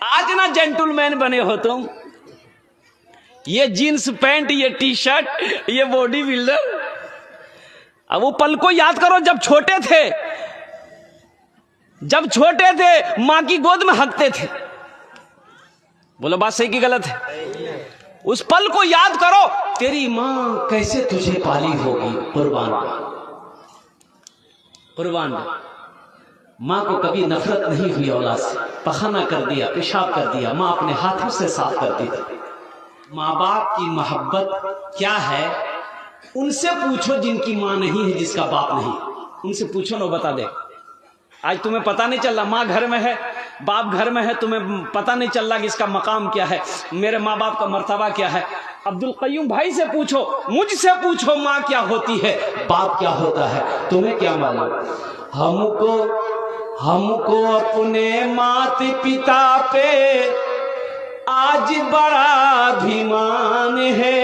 आज ना जेंटलमैन बने हो तुम, ये जीन्स पैंट, ये टी शर्ट, ये बॉडी बिल्डर। अब वो पल को याद करो जब छोटे थे, जब छोटे थे मां की गोद में हंकते थे। बोलो बात सही की गलत है? उस पल को याद करो, तेरी मां कैसे तुझे पाली होगी। कुर्बान कुर्बान। मां को कभी नफरत नहीं हुई औलाद से, पखाना कर दिया, पेशाब कर दिया, मां अपने हाथों से साफ करती थी। माँ बाप की मोहब्बत क्या है उनसे पूछो, जिनकी मां नहीं है, जिसका बाप नहीं, उनसे पूछो ना, बता दे। आज तुम्हें पता नहीं चल रहा, माँ घर में है, बाप घर में है, तुम्हें पता नहीं चल रहा कि इसका मकाम क्या है, मेरे माँ बाप का मर्तबा क्या है। अब्दुल कय्यूम भाई से पूछो, मुझसे पूछो, माँ क्या होती है, बाप क्या होता है, तुम्हें क्या मालूम। हमको अपने माता पिता पे आज बड़ा अभिमान है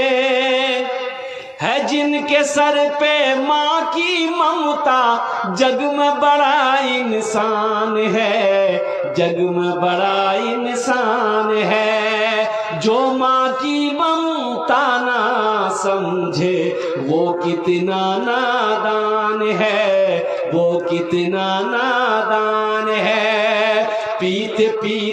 जिनके सर पे माँ की ममता, जग में बड़ा इंसान है, जग में बड़ा इंसान है। जो माँ की ममता ना समझे वो कितना नादान है, वो कितना नादान है। पीते पीते